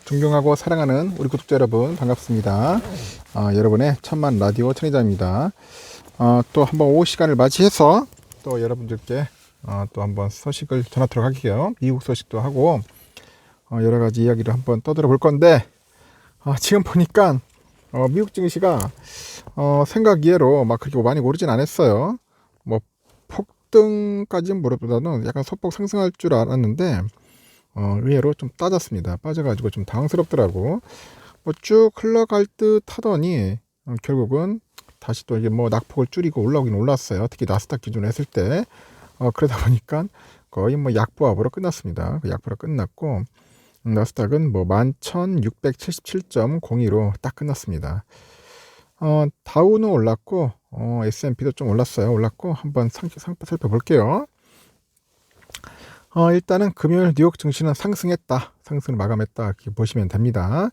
존경하고 사랑하는 우리 구독자 여러분 반갑습니다. 여러분의 천만 라디오 천의자입니다. 또 한번 오후 시간을 맞이해서 또 여러분들께 또 한번 소식을 전하도록 할게요. 미국 소식도 하고 여러 가지 이야기를 한번 떠들어 볼 건데 지금 보니까 미국 증시가 생각 이외로 막 그렇게 많이 오르진 않았어요. 뭐 폭등까지는 모르보다는 약간 소폭 상승할 줄 알았는데 의외로 좀 따졌습니다. 빠져가지고 좀 당황스럽더라고. 뭐 쭉 흘러갈 듯 하더니 결국은 다시 또 이게 뭐 낙폭을 줄이고 올라오긴 올랐어요. 특히 나스닥 기준으로 했을 때 그러다 보니까 거의 뭐 약보합으로 끝났습니다. 그 약보합으로 끝났고 나스닥은 뭐 11,677.02로 딱 끝났습니다. 다우는 올랐고 S&P도 좀 올랐어요. 올랐고 한번 살펴볼게요. 일단은 금요일 뉴욕 증시는 상승했다. 상승을 마감했다. 이렇게 보시면 됩니다.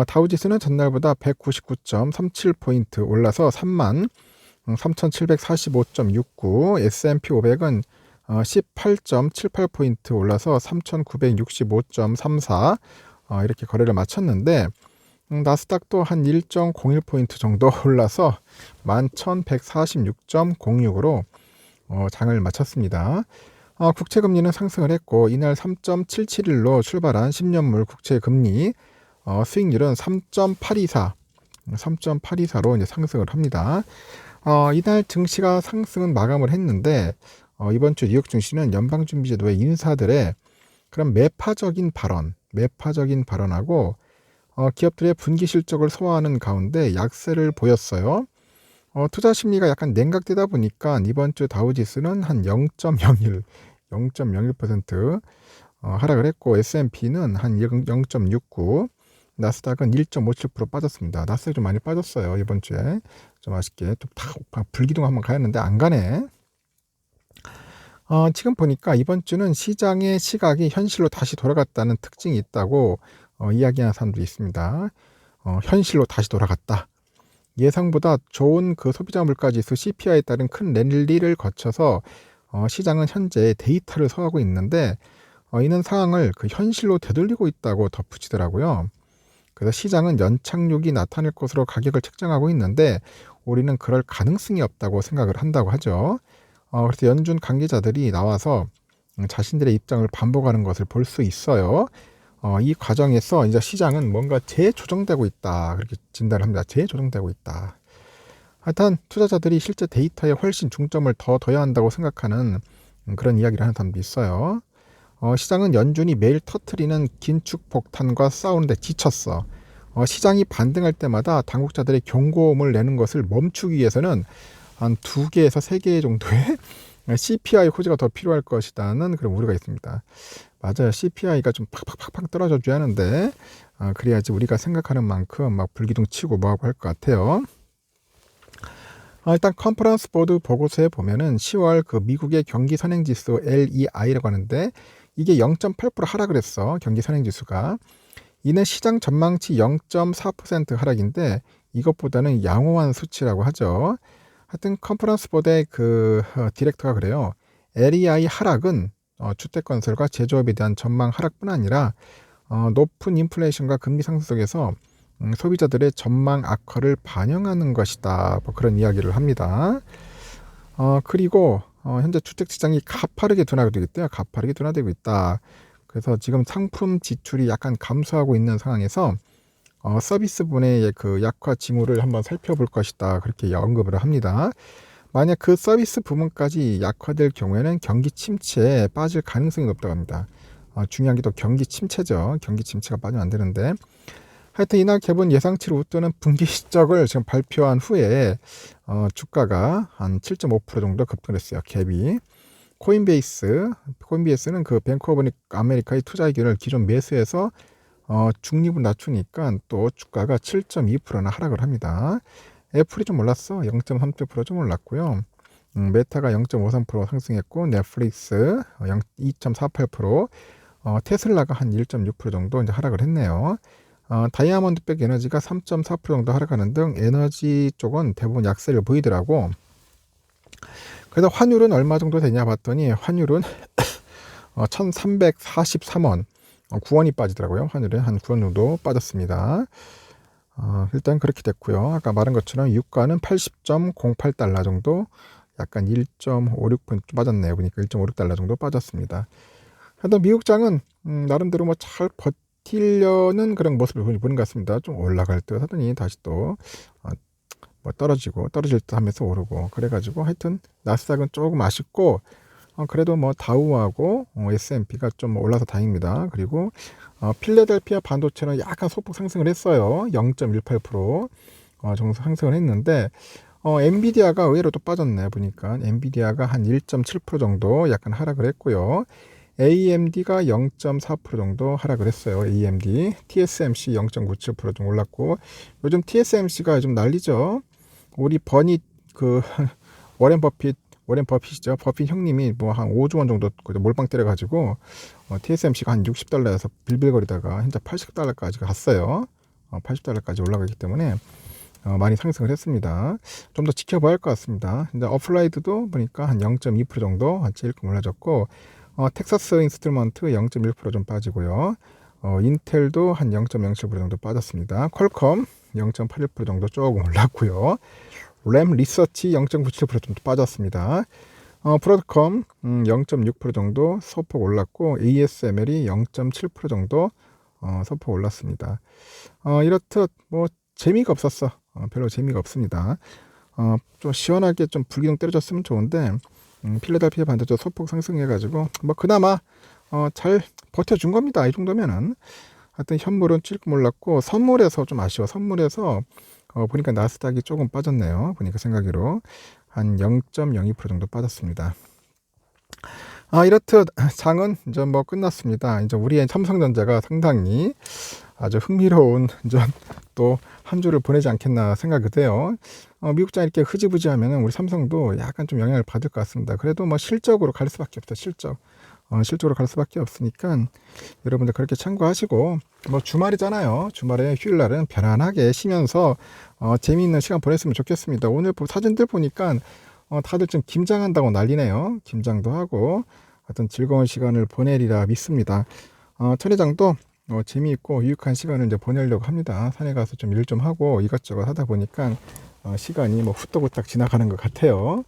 다우지수는 전날보다 199.37포인트 올라서 33,745.69, S&P 500은 18.78포인트 올라서 3,965.34 이렇게 거래를 마쳤는데 나스닥도 한 1.01포인트 정도 올라서 11,146.06으로 장을 마쳤습니다. 국채금리는 상승을 했고 이날 3.771로 출발한 10년물 국채금리 수익률은 3.824로 이제 상승을 합니다. 이날 증시가 상승은 마감을 했는데 이번 주 뉴욕 증시는 연방준비제도의 인사들의 그런 매파적인 발언하고 기업들의 분기 실적을 소화하는 가운데 약세를 보였어요. 투자 심리가 약간 냉각되다 보니까 이번 주 다우지수는 한 0.01% 하락을 했고 S&P는 한 0.69, 나스닥은 1.57% 빠졌습니다. 나스닥이 좀 많이 빠졌어요. 이번 주에 좀 아쉽게 좀 불기둥 한번 가였는데 안 가네. 지금 보니까 이번 주는 시장의 시각이 현실로 다시 돌아갔다는 특징이 있다고 이야기하는 사람들이 있습니다. 현실로 다시 돌아갔다. 예상보다 좋은 그 소비자 물가지수 CPI에 따른 큰 랠리를 거쳐서 시장은 현재 데이터를 소화하고 있는데 이는 상황을 그 현실로 되돌리고 있다고 덧붙이더라고요. 그래서 시장은 연착륙이 나타날 것으로 가격을 책정하고 있는데 우리는 그럴 가능성이 없다고 생각을 한다고 하죠. 그래서 연준 관계자들이 나와서 자신들의 입장을 반복하는 것을 볼 수 있어요. 이 과정에서 이제 시장은 뭔가 재조정되고 있다. 그렇게 진단을 합니다. 재조정되고 있다. 하여튼 투자자들이 실제 데이터에 훨씬 중점을 더 둬야 한다고 생각하는 그런 이야기를 하는 사람도 있어요. 시장은 연준이 매일 터트리는 긴축 폭탄과 싸우는데 지쳤어. 시장이 반등할 때마다 당국자들의 경고음을 내는 것을 멈추기 위해서는 한 2개에서 3개 정도의 CPI 호재가 더 필요할 것이라는 그런 우려가 있습니다. 맞아요. CPI가 좀 팍팍팍팍 떨어져 줘야 하는데 그래야지 우리가 생각하는 만큼 막 불기둥 치고 뭐하고 할 것 같아요. 일단 컨퍼런스 보드 보고서에 보면은 10월 그 미국의 경기 선행지수 LEI라고 하는데 이게 0.8% 하락을 했어. 경기 선행지수가. 이내 시장 전망치 0.4% 하락인데 이것보다는 양호한 수치라고 하죠. 하여튼 컨퍼런스 보드의 그 디렉터가 그래요. LEI 하락은 주택건설과 제조업에 대한 전망 하락뿐 아니라 높은 인플레이션과 금리 상승 속에서 소비자들의 전망 악화를 반영하는 것이다. 뭐 그런 이야기를 합니다. 그리고 현재 주택시장이 가파르게 둔화되고 있대요. 가파르게 둔화되고 있다. 그래서 지금 상품 지출이 약간 감소하고 있는 상황에서 서비스 분야의 그 약화 징후를 한번 살펴볼 것이다. 그렇게 언급을 합니다. 만약 그 서비스 부문까지 약화될 경우에는 경기 침체에 빠질 가능성이 높다고 합니다. 중요한 게 또 경기 침체죠. 경기 침체가 빠지면 안 되는데 하여튼 이날 개분 예상치를 웃도는 분기 실적을 지금 발표한 후에 주가가 한 7.5% 정도 급등했어요. 갭이. 코인베이스는 그 뱅크 오브 아메리카의 투자 의견을 기존 매수해서 중립을 낮추니까 또 주가가 7.2%나 하락을 합니다. 애플이 좀 올랐어. 0.37% 좀 올랐고요. 메타가 0.53% 상승했고 넷플릭스 2.48%, 테슬라가 한 1.6% 정도 이제 하락을 했네요. 다이아몬드백 에너지가 3.4% 정도 하락하는 등 에너지 쪽은 대부분 약세를 보이더라고. 그래서 환율은 얼마 정도 되냐 봤더니 환율은 1343원, 9원이 빠지더라고요. 환율에 한 9원 정도 빠졌습니다. 일단 그렇게 됐고요. 아까 말한 것처럼 유가는 80.08달러 정도, 약간 1.56% 빠졌네요. 보니까 1.56달러 정도 빠졌습니다. 하여튼 미국장은 나름대로 뭐 잘 버틸려는 그런 모습을 보는 것 같습니다. 좀 올라갈 듯 하더니 다시 또 뭐 떨어질 듯 하면서 오르고, 그래가지고 하여튼 나스닥은 조금 아쉽고, 그래도 뭐 다우하고 S&P가 좀 올라서 다행입니다. 그리고 필라델피아 반도체는 약간 소폭 상승을 했어요. 0.18% 정도 상승을 했는데, 엔비디아가 의외로 또 빠졌네. 보니까 엔비디아가 한 1.7% 정도 약간 하락을 했고요. AMD가 0.4% 정도 하락을 했어요. AMD, TSMC 0.97% 좀 올랐고, 요즘 TSMC가 요즘 난리죠. 우리 버니 그 워렌 버핏이죠. 버핏 형님이 뭐 한 5조 원 정도 몰빵 때려가지고 TSMC가 한 60달러에서 빌빌거리다가 현재 80달러까지 갔어요. 80달러까지 올라가기 때문에 많이 상승을 했습니다. 좀 더 지켜봐야 할 것 같습니다. 이제 어플라이드도 보니까 한 0.2% 정도 일금 올라졌고, 텍사스 인스트루먼트 0.1% 좀 빠지고요. 인텔도 한 0.07% 정도 빠졌습니다. 퀄컴 0.81% 정도 조금 올랐고요. 램 리서치 0.97% 정도 빠졌습니다. 브로드컴 0.6% 정도 소폭 올랐고, ASML이 0.7% 정도 소폭 올랐습니다. 이렇듯 뭐 재미가 없었어. 별로 재미가 없습니다. 좀 시원하게 좀 불기둥 때려줬으면 좋은데, 필라델피아 반도체 소폭 상승해가지고 뭐 그나마 잘 버텨준 겁니다. 이 정도면은. 하여튼 현물은 찔끔 올랐고, 선물에서 좀 아쉬워. 선물에서 보니까 나스닥이 조금 빠졌네요. 보니까 생각으로 한 0.02% 정도 빠졌습니다. 이렇듯 장은 이제 뭐 끝났습니다. 이제 우리의 삼성전자가 상당히 아주 흥미로운 또 한 주를 보내지 않겠나 생각이 돼요. 미국장 이렇게 흐지부지 하면은 우리 삼성도 약간 좀 영향을 받을 것 같습니다. 그래도 뭐 실적으로 갈 수밖에 없다. 실적으로 갈 수밖에 없으니까 여러분들 그렇게 참고하시고, 뭐 주말이잖아요. 주말에 휴일날은 편안하게 쉬면서 재미있는 시간 보냈으면 좋겠습니다. 오늘 사진들 보니까 다들 좀 김장한다고 난리네요. 김장도 하고 하여튼 즐거운 시간을 보내리라 믿습니다. 천 회장도 재미있고 유익한 시간을 이제 보내려고 합니다. 산에 가서 좀 일 좀 하고 이것저것 하다 보니까 시간이 뭐 후딱후딱 지나가는 것 같아요.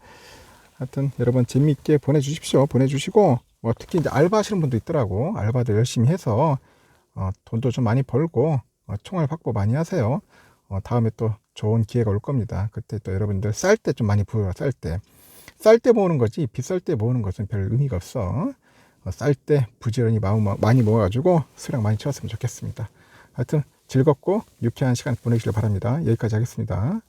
하여튼 여러분 재미있게 보내주시고, 뭐 특히 이제 알바 하시는 분도 있더라고. 알바도 열심히 해서 돈도 좀 많이 벌고 총알 확보 많이 하세요. 다음에 또 좋은 기회가 올 겁니다. 그때 또 여러분들 쌀 때 좀 많이 부어라. 쌀 때 모으는 거지 비쌀 때 모으는 것은 별 의미가 없어. 쌀 때 부지런히 마음 많이 모아가지고 수량 많이 채웠으면 좋겠습니다. 하여튼 즐겁고 유쾌한 시간 보내시길 바랍니다. 여기까지 하겠습니다.